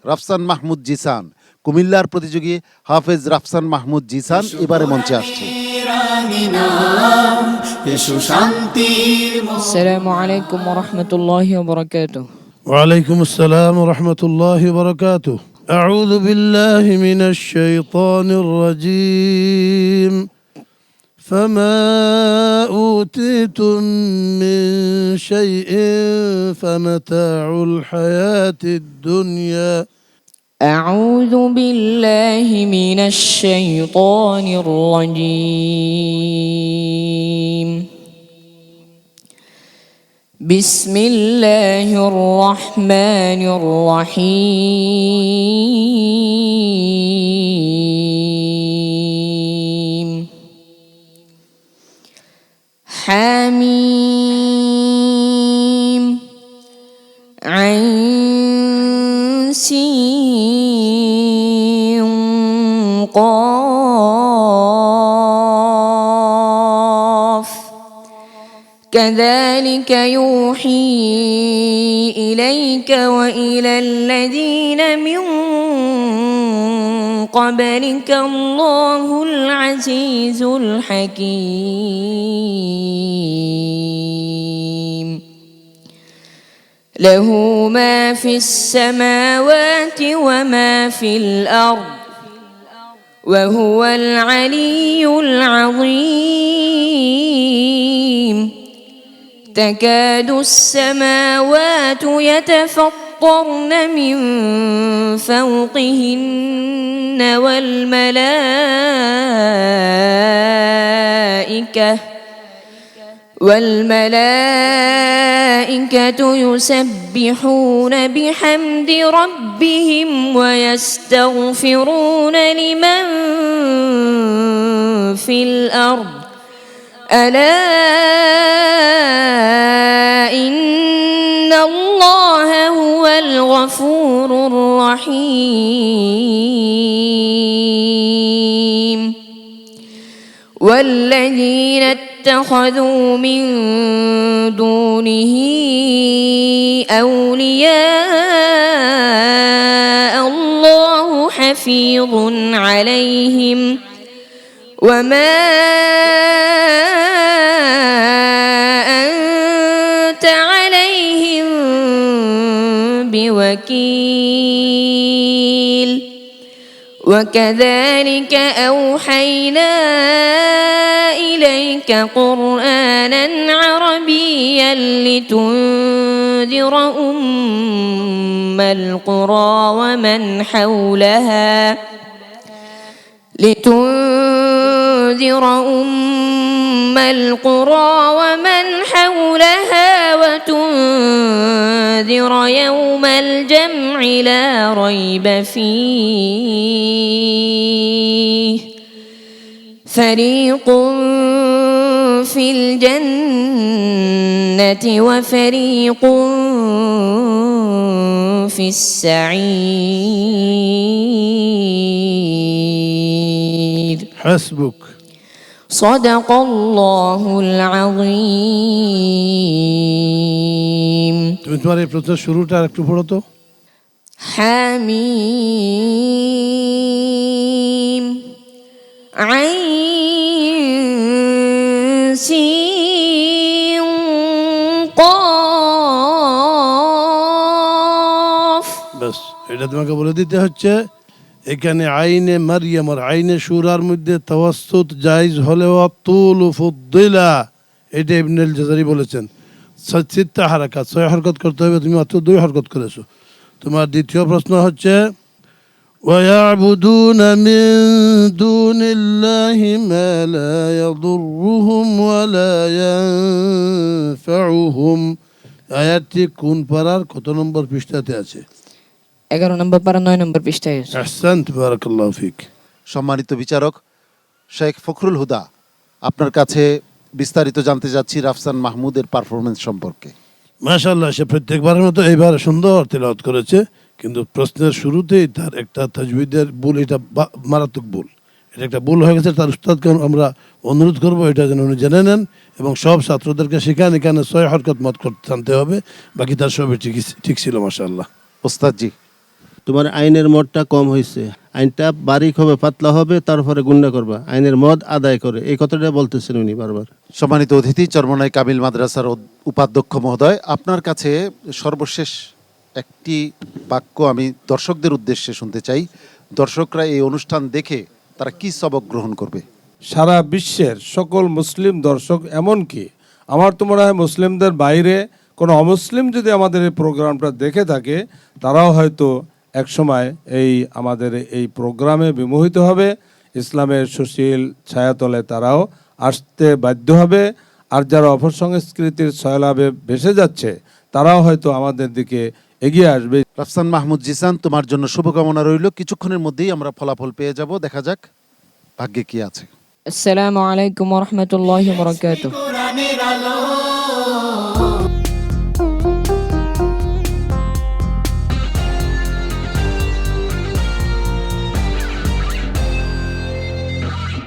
রাফসান মাহমুদ জিসান, কুমিল্লার প্রতিযোগী হাফেজ রাফসান মাহমুদ জিসান এবারে মঞ্চে আসছে। আসসালামু আলাইকুম ওয়া রাহমাতুল্লাহি ওয়া বারাকাতুহু। وعليكم السلام ورحمة الله وبركاته. أعوذ بالله من الشيطان الرجيم. فما أوتيتم من شيء فمتاع الحياة الدنيا. أعوذ بالله من الشيطان الرجيم. بسم الله الرحمن الرحيم. حميم عين سين قاف كذلك يوحي إليك وإلى الذين من قبلك الله العزيز الحكيم. له ما في السماوات وما في الأرض وهو العلي العظيم. تكاد السماوات يتفطرن من فوقهن والملائكة يسبحون بحمد ربهم ويستغفرون لمن في الأرض ألا إن الله هو الغفور الرحيم. والذين اتخذوا من دونه أولياء الله حفيظ عليهم وما أنت عليهم بوكيل. وكذلك أوحينا إليك قرآنا عربيا لتنذر أم القرى ومن حولها وتنذر يوم الجمع لا ريب فيه. فريق في الجنة وفريق في السعير. حسبك. صدق الله العظيم. তুমি তোমার এই প্রশ্নের শুরুটা একটু পড়ো তো। حميم عين سين قاف। বাস, এটা তোমাকে বলে দিতে হচ্ছে এখানে আইনে মারিয়াম আর আইনে সুরার মধ্যে তাওয়াসসুত জায়েজ হলেও তুল ফুদ্দিলা, এটা ইবনুল জাজারি বলেছেন। সিত্তা হারাকাত, 6 হরকত করতে হবে, তুমি মাত্র 2 হরকত করেছো। তোমার দ্বিতীয় প্রশ্ন হচ্ছে ويعبدون من دون الله ما لا يضرهم ولا ينفعهم। আয়াতটি কোন পারার কত নম্বর পৃষ্ঠাতে আছে? 11 নম্বর পারা 9 নম্বর পৃষ্ঠায় আছে। আহসানত, বারাকাল্লাহু ফিক। সম্মানিত বিচারক শেখ ফখরুল হুদা, আপনার কাছে বিস্তারিত জানতে যাচ্ছি রাফসান মাহমুদের পারফরমেন্স সম্পর্কে। মাশাআল্লাহ, সে প্রত্যেকবারের মতো এইবার সুন্দর তেলাওয়াত করেছে, কিন্তু প্রশ্নের শুরুতেই তার একটা তাজবিদের ভুল, এটা মারাত্মক ভুল। এটা একটা ভুল হয়ে গেছে। তার উস্তাদকে আমরা অনুরোধ করবো এটা যেন উনি জেনে নেন এবং সব ছাত্রদেরকে শেখান এখানে 6 হরকত মত করতে জানতে হবে, বাকি তার সবই ঠিক ছিল। মাশাআল্লাহ। ওস্তাদজি। তোমার আইনের মদটা কম হয়েছে, আইনটা বারিক হবে, পাতলা হবে, তারপরে গুন্ডা করবা, আইনের মদ আদায় করে, এই কথাটা বলতেছেন উনি বারবার। সম্মানিত অতিথি, চরমনাই কামিল মাদ্রাসার উপাধ্যক্ষ মহোদয়, আপনার কাছে সর্বশেষ একটি বাক্য আমি দর্শকদের উদ্দেশ্যে শুনতে চাই। দর্শকরা এই অনুষ্ঠান দেখে তারা কি সবক গ্রহণ করবে? সারা বিশ্বের সকল মুসলিম দর্শক, এমনকি আমার তো মনে হয় মুসলিমদের বাইরে কোনো অমুসলিম যদি আমাদের এই প্রোগ্রামটা দেখে থাকে, তারাও হয়তো একসময় এই আমাদের এই প্রোগ্রামে বিমোহিত হবে, ইসলামের সুশীল ছায়াতলে তারাও আসতে বাধ্য হবে। আর যারা অপসংস্কৃতির সয়লাবে ভেসে যাচ্ছে, তারাও হয়তো আমাদের দিকে এগিয়ে আসবে। রাফসান মাহমুদ জিসান, তোমার জন্য শুভকামনা রইল। কিছুক্ষণের মধ্যেই আমরা ফলাফল পেয়ে যাব, দেখা যাক ভাগ্যে কি আছে। আসসালামু আলাইকুম ওয়া রাহমাতুল্লাহি ওয়া বারাকাতুহু। কোরআনের আলো